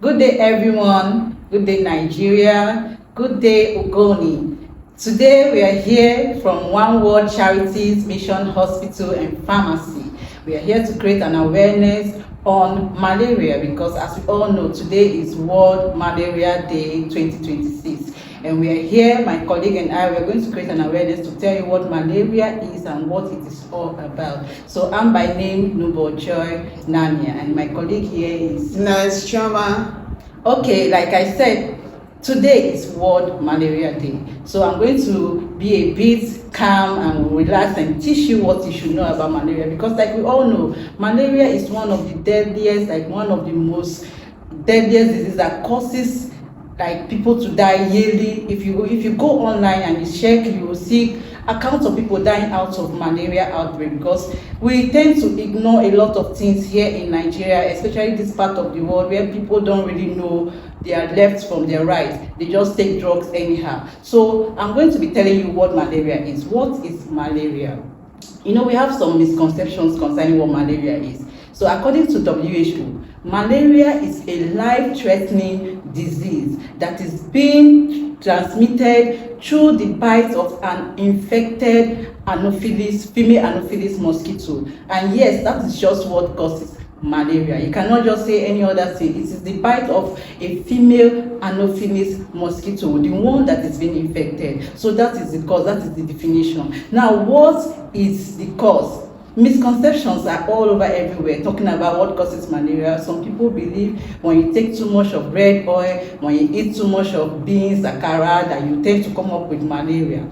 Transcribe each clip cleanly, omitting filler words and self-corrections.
Good day, everyone. Good day, Nigeria. Good day, Ogoni. Today, we are here from One World Charities Mission Hospital and Pharmacy. We are here to create an awareness on malaria because, as we all know, today is World Malaria Day 2026. And we are here, my colleague and I, we are going to create an awareness to tell you what malaria is and what it is all about. So I'm by name Noble Joy Nania, and my colleague here is Nurse Choma. Okay, like I said, today is World Malaria Day. So I'm going to be a bit calm and relaxed and teach you what you should know about malaria, because like we all know, malaria is one of the deadliest, like one of the most deadliest diseases that causes like people to die yearly. If you go online and you check, you will see accounts of people dying out of malaria outbreak, because we tend to ignore a lot of things here in Nigeria, especially this part of the world where people don't really know their left from their right. They just take drugs anyhow. So I'm going to be telling you what malaria is. What is malaria? You know, we have some misconceptions concerning what malaria is. So according to WHO, malaria is a life-threatening disease that is being transmitted through the bite of an infected Anopheles, female Anopheles mosquito. And yes, that is just what causes malaria. You cannot just say any other thing. It is the bite of a female Anopheles mosquito, the one that is being infected. So that is the cause, that is the definition. Now, what is the cause? Misconceptions are all over everywhere talking about what causes malaria. Some people believe when you take too much of red oil, when you eat too much of beans, akara, that you tend to come up with malaria.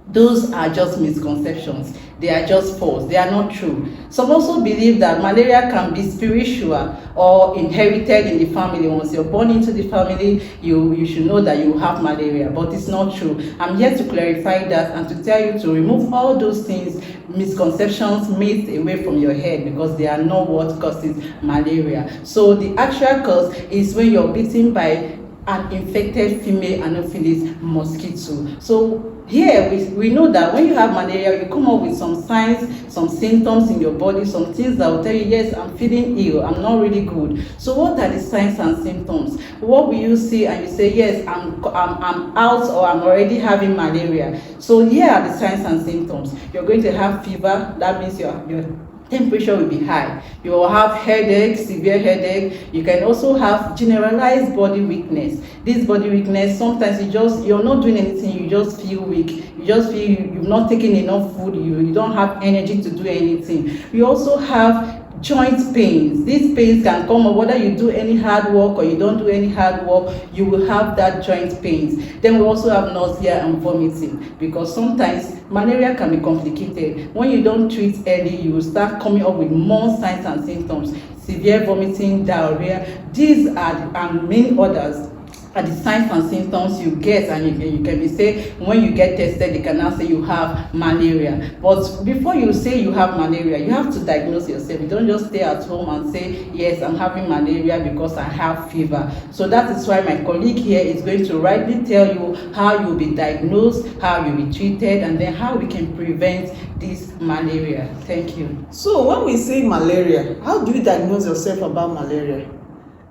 Those are just misconceptions. They are just false. They are not true. Some also believe that malaria can be spiritual or inherited in the family. Once you're born into the family, you should know that you have malaria, but it's not true. I'm here to clarify that and to tell you to remove all those things, misconceptions, myths away from your head, because they are not what causes malaria. So the actual cause is when you're bitten by an infected female Anopheles mosquito. So here we know that when you have malaria, you come up with some signs, some symptoms in your body, some things that will tell you, yes, I'm feeling ill, I'm not really good. So what are the signs and symptoms? What will you see and you say, yes, I'm out, or I'm already having malaria? So here are the signs and symptoms. You're going to have fever. That means your temperature will be high. You will have headache, severe headache. You can also have generalized body weakness. This body weakness, sometimes you're not doing anything, you just feel weak. You just feel you've not taken enough food, you don't have energy to do anything. You also have joint pains. These pains can come up whether you do any hard work or you don't do any hard work, you will have that joint pains. Then we also have nausea and vomiting, because sometimes malaria can be complicated. When you don't treat early, you will start coming up with more signs and symptoms. Severe vomiting, diarrhea. These are and many others are the signs and symptoms you get, and you can be say when you get tested, they can now say you have malaria. But before you say you have malaria, you have to diagnose yourself. You don't just stay at home and say, yes, I'm having malaria because I have fever. So that is why my colleague here is going to rightly tell you how you'll be diagnosed, how you'll be treated, and then how we can prevent this malaria. Thank you. So when we say malaria, how do you diagnose yourself about malaria?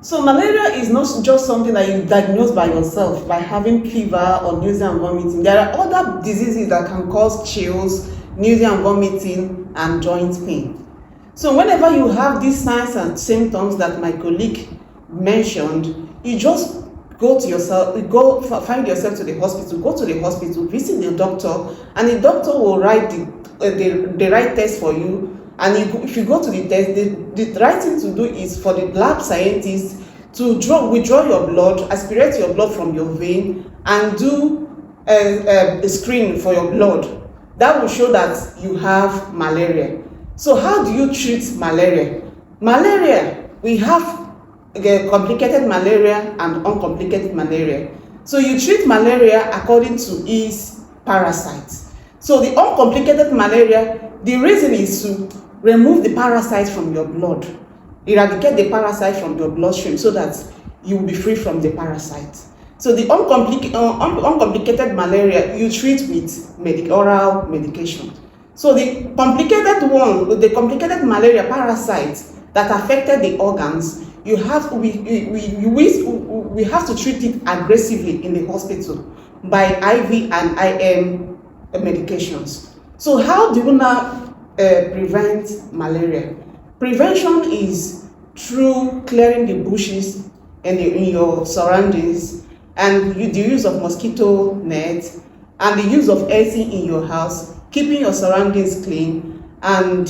So malaria is not just something that you diagnose by yourself by having fever or nausea and vomiting. There are other diseases that can cause chills, nausea and vomiting, and joint pain. So whenever you have these signs and symptoms that my colleague mentioned, you just find yourself to the hospital, go to the hospital, visit the doctor, and the doctor will write the right test for you. And if you go to the test, the right thing to do is for the lab scientists to withdraw your blood, aspirate your blood from your vein, and do a screen for your blood. That will show that you have malaria. So how do you treat malaria? Malaria, we have complicated malaria and uncomplicated malaria. So you treat malaria according to its parasites. So the uncomplicated malaria, the reason is to remove the parasites from your blood, eradicate the parasite from your bloodstream so that you will be free from the parasite. So the uncomplicated malaria, you treat with oral medication. So the complicated malaria parasites that affected the organs, we have to treat it aggressively in the hospital by IV and IM medications. So how do you now prevent malaria? Prevention is through clearing the bushes in your surroundings, and the use of mosquito nets, and the use of AC in your house, keeping your surroundings clean, and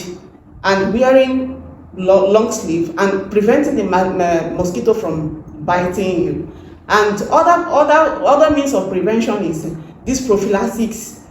wearing long sleeve, and preventing the mosquito from biting you. And other means of prevention is this prophylaxis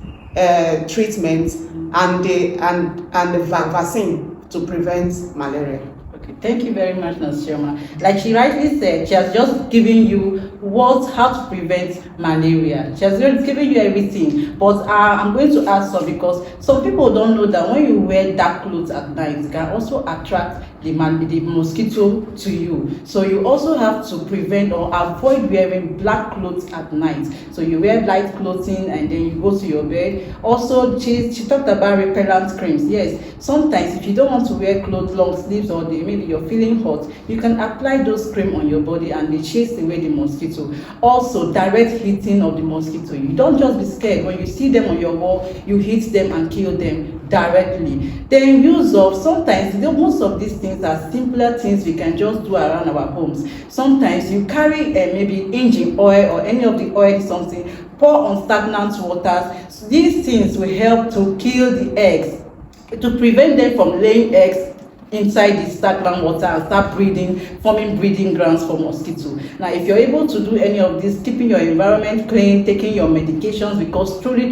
treatment and the vaccine to prevent malaria. Okay, thank you very much, Nurse Chioma. Like she rightly said, she has just given you how to prevent malaria. She has just given you everything. But I'm going to ask some, because some people don't know that when you wear dark clothes at night, it can also attract the mosquito to you. So you also have to prevent or avoid wearing black clothes at night. So you wear light clothing and then you go to your bed. Also, she talked about repellent creams. Yes, sometimes if you don't want to wear clothes, long sleeves, or maybe you're feeling hot, you can apply those cream on your body and they chase away the mosquito. Also, direct hitting of the mosquito. You don't just be scared. When you see them on your wall, you hit them and kill them directly. Then use of, sometimes most of these things are simpler things we can just do around our homes. Sometimes you carry maybe engine oil or any of the oil, something, pour on stagnant waters. So these things will help to kill the eggs, to prevent them from laying eggs inside the stagnant water and start forming breeding grounds for mosquito. Now, if you're able to do any of this, keeping your environment clean, taking your medications, because truly,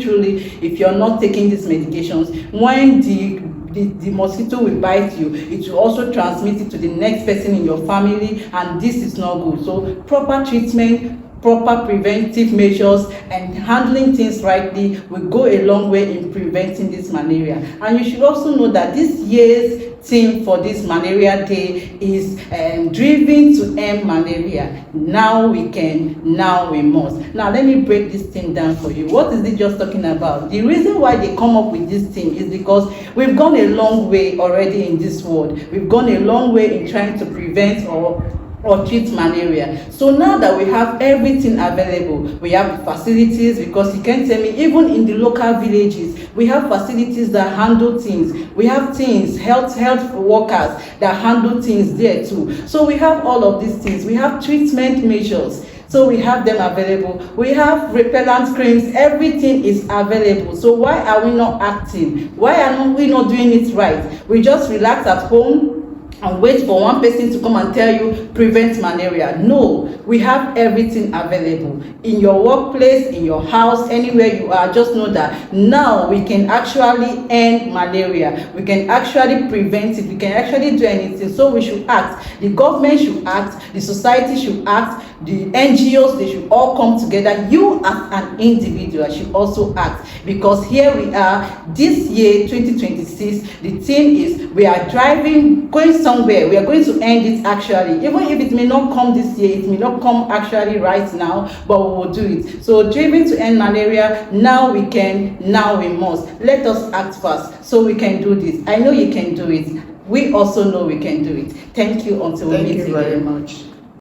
if you're not taking these medications, when the mosquito will bite you, it will also transmit it to the next person in your family, and this is not good. So proper treatment, proper preventive measures, and handling things rightly will go a long way in preventing this malaria. And you should also know that this year's theme for this Malaria Day is driven to end malaria. Now we can, now we must. Now let me break this thing down for you. What is it just talking about? The reason why they come up with this theme is because we've gone a long way already in this world. We've gone a long way in trying to prevent or treat malaria. So now that we have everything available, we have facilities, because you can tell me, even in the local villages, we have facilities that handle things. We have things, health workers that handle things there too. So we have all of these things. We have treatment measures. So we have them available. We have repellent creams. Everything is available. So why are we not acting? Why are we not doing it right? We just relax at home and wait for one person to come and tell you prevent malaria. No, we have everything available in your workplace, in your house, anywhere you are. Just know that now we can actually end malaria. We can actually prevent it. We can actually do anything. So we should act. The government should act. The society should act. The NGOs, they should all come together. You as an individual should also act, because here we are this year 2026. The theme is we are going somewhere. We are going to end it actually. Even if it may not come this year, it may not come actually right now, but we will do it. So driven to end malaria, now we can, now we must. Let us act fast so we can do this. I know you can do it. We also know we can do it. Thank you until we meet again. Thank you very much.